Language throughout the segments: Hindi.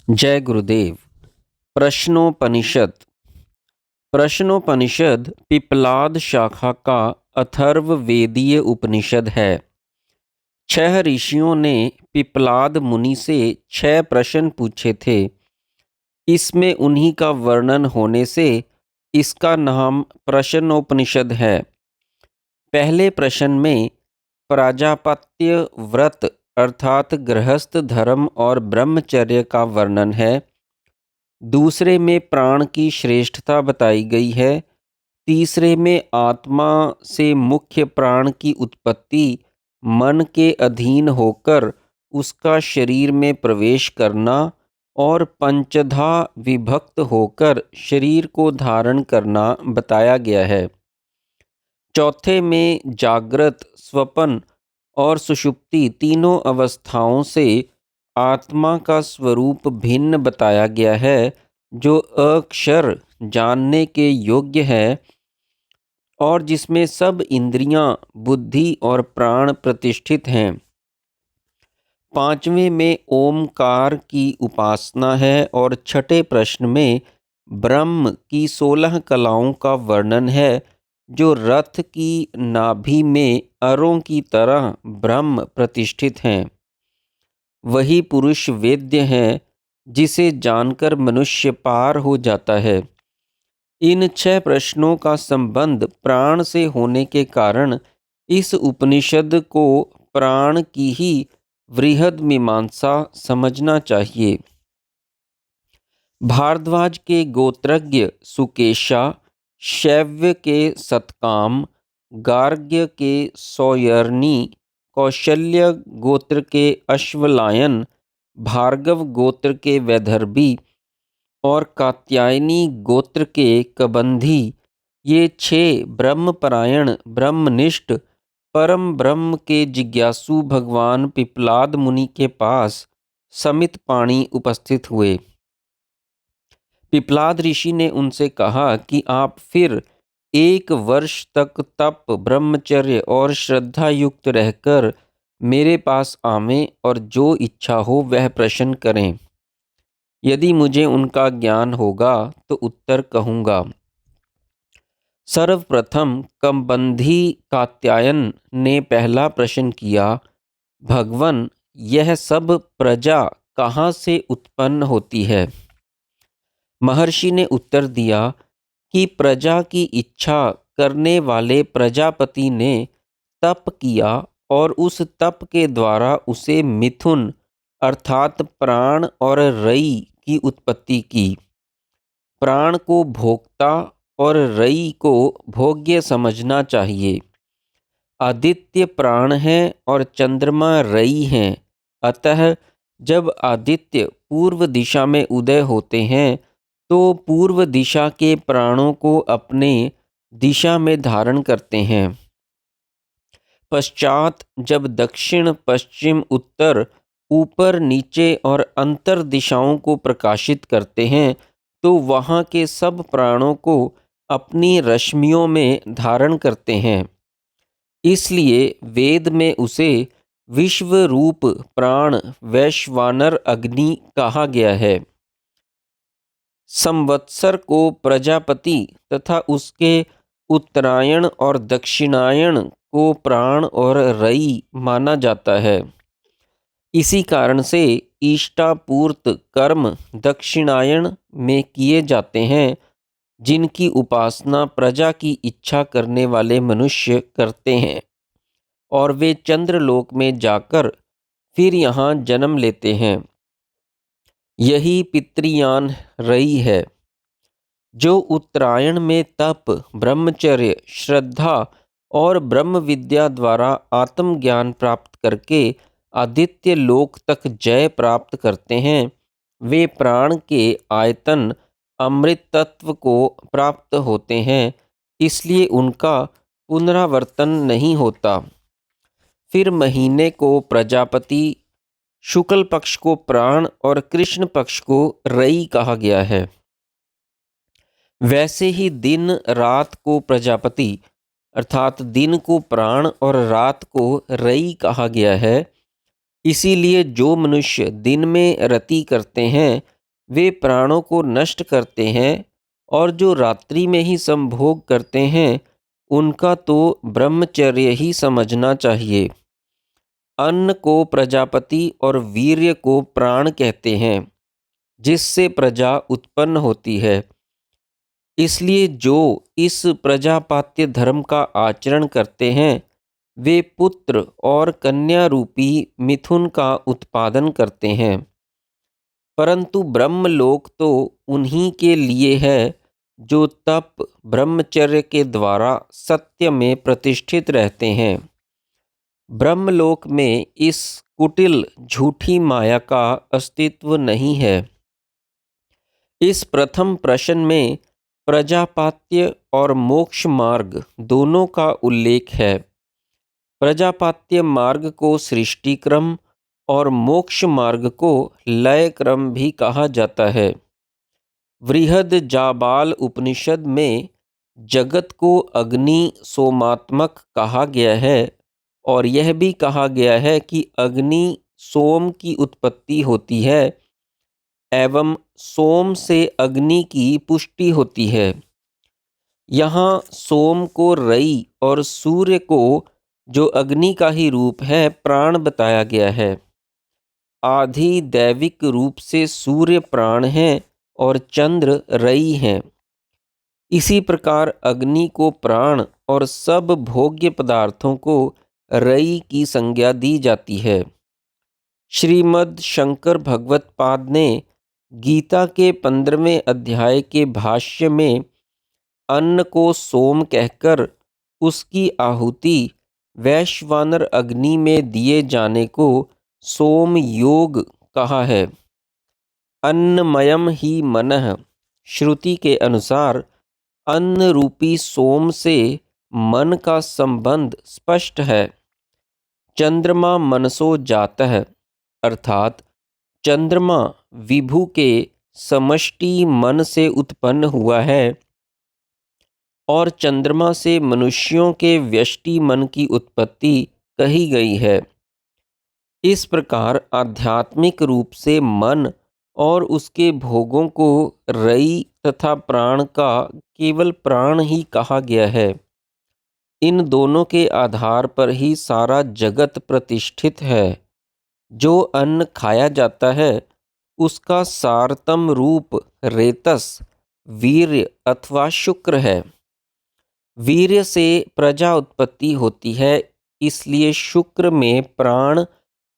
जय गुरुदेव। प्रश्नोपनिषद। प्रश्नोपनिषद पिप्पलाद शाखा का अथर्ववेदीय उपनिषद है। 6 ऋषियों ने पिप्पलाद मुनि से 6 प्रश्न पूछे थे। इसमें उन्हीं का वर्णन होने से इसका नाम प्रश्नोपनिषद है। पहले प्रश्न में प्राजापत्य व्रत अर्थात गृहस्थ धर्म और ब्रह्मचर्य का वर्णन है। दूसरे में प्राण की श्रेष्ठता बताई गई है। तीसरे में आत्मा से मुख्य प्राण की उत्पत्ति, मन के अधीन होकर उसका शरीर में प्रवेश करना और पंचधा विभक्त होकर शरीर को धारण करना बताया गया है। चौथे में जागृत, स्वप्न और सुषुप्ति तीनों अवस्थाओं से आत्मा का स्वरूप भिन्न बताया गया है, जो अक्षर जानने के योग्य है और जिसमें सब इंद्रियां, बुद्धि और प्राण प्रतिष्ठित हैं। पांचवें में ओमकार की उपासना है और छठे प्रश्न में ब्रह्म की 16 कलाओं का वर्णन है, जो रथ की नाभि में अरों की तरह ब्रह्म प्रतिष्ठित हैं। वही पुरुष वेद्य है, जिसे जानकर मनुष्य पार हो जाता है। इन 6 प्रश्नों का संबंध प्राण से होने के कारण इस उपनिषद को प्राण की ही वृहद मीमांसा समझना चाहिए। भारद्वाज के गोत्रज्ञ सुकेशा, शैव्य के सतकाम, गार्ग्य के सौयर्णी, कौशल्य गोत्र के अश्वलायन, भार्गव गोत्र के वैदर्भी और कात्यायनी गोत्र के कबंधी, ये 6 ब्रह्मपरायण, ब्रह्मनिष्ठ, परम ब्रह्म के जिज्ञासु भगवान पिप्पलाद मुनि के पास समित पाणी उपस्थित हुए। पिप्पलाद ऋषि ने उनसे कहा कि आप फिर 1 वर्ष तक तप, ब्रह्मचर्य और श्रद्धा युक्त रहकर मेरे पास आवें और जो इच्छा हो वह प्रश्न करें। यदि मुझे उनका ज्ञान होगा तो उत्तर कहूँगा। सर्वप्रथम कबंधी कात्यायन ने पहला प्रश्न किया, भगवन, यह सब प्रजा कहाँ से उत्पन्न होती है? महर्षि ने उत्तर दिया कि प्रजा की इच्छा करने वाले प्रजापति ने तप किया और उस तप के द्वारा उसे मिथुन अर्थात प्राण और रई की उत्पत्ति की। प्राण को भोक्ता और रई को भोग्य समझना चाहिए। आदित्य प्राण है और चंद्रमा रई हैं। अतः जब आदित्य पूर्व दिशा में उदय होते हैं तो पूर्व दिशा के प्राणों को अपने दिशा में धारण करते हैं। पश्चात जब दक्षिण, पश्चिम, उत्तर, ऊपर, नीचे और अंतर दिशाओं को प्रकाशित करते हैं तो वहाँ के सब प्राणों को अपनी रश्मियों में धारण करते हैं। इसलिए वेद में उसे विश्व रूप प्राण वैश्वानर अग्नि कहा गया है। संवत्सर को प्रजापति तथा उसके उत्तरायण और दक्षिणायण को प्राण और रई माना जाता है। इसी कारण से इष्टापूर्त कर्म दक्षिणायण में किए जाते हैं, जिनकी उपासना प्रजा की इच्छा करने वाले मनुष्य करते हैं और वे चंद्रलोक में जाकर फिर यहाँ जन्म लेते हैं। यही पितृयान रई है, जो उत्तरायण में तप, ब्रह्मचर्य, श्रद्धा और ब्रह्म विद्या द्वारा आत्मज्ञान प्राप्त करके आदित्य लोक तक जय प्राप्त करते हैं। वे प्राण के आयतन अमृत तत्व को प्राप्त होते हैं, इसलिए उनका पुनरावर्तन नहीं होता। फिर महीने को प्रजापति, शुक्ल पक्ष को प्राण और कृष्ण पक्ष को रई कहा गया है। वैसे ही दिन रात को प्रजापति अर्थात दिन को प्राण और रात को रई कहा गया है। इसीलिए जो मनुष्य दिन में रति करते हैं वे प्राणों को नष्ट करते हैं, और जो रात्रि में ही संभोग करते हैं उनका तो ब्रह्मचर्य ही समझना चाहिए। अन्न को प्रजापति और वीर्य को प्राण कहते हैं, जिससे प्रजा उत्पन्न होती है। इसलिए जो इस प्रजापात्य धर्म का आचरण करते हैं वे पुत्र और कन्या रूपी मिथुन का उत्पादन करते हैं। परंतु ब्रह्मलोक तो उन्हीं के लिए है जो तप ब्रह्मचर्य के द्वारा सत्य में प्रतिष्ठित रहते हैं। ब्रह्मलोक में इस कुटिल झूठी माया का अस्तित्व नहीं है। इस प्रथम प्रश्न में प्रजापात्य और मोक्ष मार्ग दोनों का उल्लेख है। प्रजापात्य मार्ग को सृष्टि क्रम और मोक्ष मार्ग को लय क्रम भी कहा जाता है। वृहद जाबाल उपनिषद में जगत को अग्नि सोमात्मक कहा गया है, और यह भी कहा गया है कि अग्नि सोम की उत्पत्ति होती है एवं सोम से अग्नि की पुष्टि होती है। यहाँ सोम को रई और सूर्य को, जो अग्नि का ही रूप है, प्राण बताया गया है। आधि दैविक रूप से सूर्य प्राण है और चंद्र रई हैं। इसी प्रकार अग्नि को प्राण और सब भोग्य पदार्थों को रई की संज्ञा दी जाती है। श्रीमद् शंकर भगवत पाद ने गीता के 15वें अध्याय के भाष्य में अन्न को सोम कहकर उसकी आहुति वैश्वानर अग्नि में दिए जाने को सोम योग कहा है। अन्नमयम ही मनः श्रुति के अनुसार अन्न रूपी सोम से मन का संबंध स्पष्ट है। चंद्रमा मनसो जातः अर्थात चंद्रमा विभु के समष्टि मन से उत्पन्न हुआ है, और चंद्रमा से मनुष्यों के व्यष्टि मन की उत्पत्ति कही गई है। इस प्रकार आध्यात्मिक रूप से मन और उसके भोगों को रई तथा प्राण का केवल प्राण ही कहा गया है। इन दोनों के आधार पर ही सारा जगत प्रतिष्ठित है। जो अन्न खाया जाता है उसका सारतम रूप रेतस, वीर्य अथवा शुक्र है। वीर्य से प्रजा उत्पत्ति होती है, इसलिए शुक्र में प्राण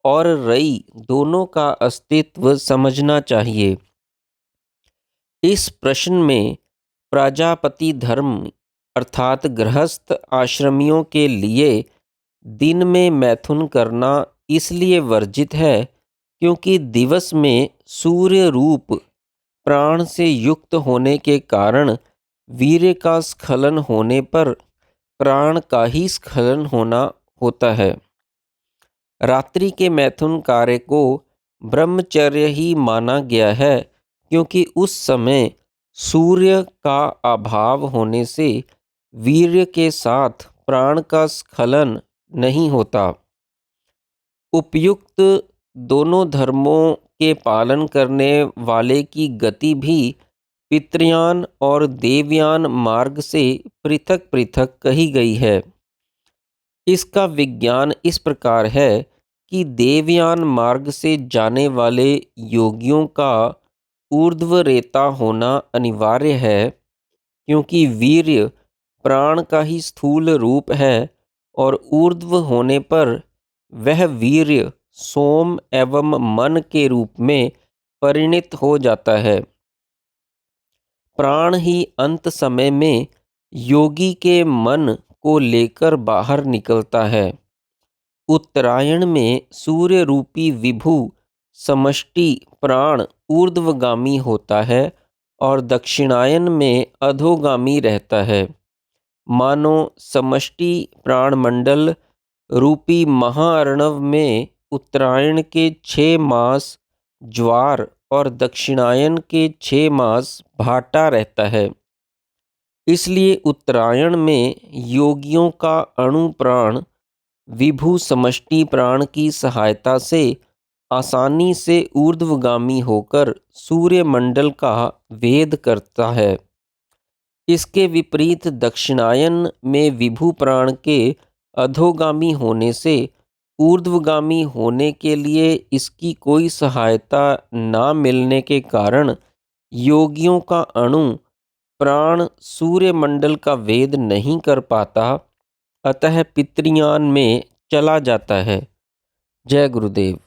और रई दोनों का अस्तित्व समझना चाहिए। इस प्रश्न में प्रजापति धर्म अर्थात गृहस्थ आश्रमियों के लिए दिन में मैथुन करना इसलिए वर्जित है क्योंकि दिवस में सूर्य रूप प्राण से युक्त होने के कारण वीर्य का स्खलन होने पर प्राण का ही स्खलन होना होता है। रात्रि के मैथुन कार्य को ब्रह्मचर्य ही माना गया है क्योंकि उस समय सूर्य का अभाव होने से वीर्य के साथ प्राण का स्खलन नहीं होता। उपयुक्त दोनों धर्मों के पालन करने वाले की गति भी पितृयान और देवयान मार्ग से पृथक पृथक कही गई है। इसका विज्ञान इस प्रकार है कि देवयान मार्ग से जाने वाले योगियों का ऊर्ध्वरेता होना अनिवार्य है, क्योंकि वीर्य प्राण का ही स्थूल रूप है और ऊर्ध्व होने पर वह वीर्य सोम एवं मन के रूप में परिणित हो जाता है। प्राण ही अंत समय में योगी के मन को लेकर बाहर निकलता है। उत्तरायण में सूर्य रूपी विभु समष्टि प्राण ऊर्ध्वगामी होता है और दक्षिणायन में अधोगामी रहता है। मानो समष्टि प्राणमंडल रूपी महाअर्णव में उत्तरायण के 6 मास ज्वार और दक्षिणायन के 6 मास भाटा रहता है। इसलिए उत्तरायण में योगियों का अणु प्राण विभु समष्टि प्राण की सहायता से आसानी से ऊर्ध्वगामी होकर सूर्यमंडल का वेद करता है। इसके विपरीत दक्षिणायन में विभु प्राण के अधोगामी होने से ऊर्ध्वगामी होने के लिए इसकी कोई सहायता ना मिलने के कारण योगियों का अणु प्राण सूर्यमंडल का वेद नहीं कर पाता, अतः पितृयान में चला जाता है। जय गुरुदेव।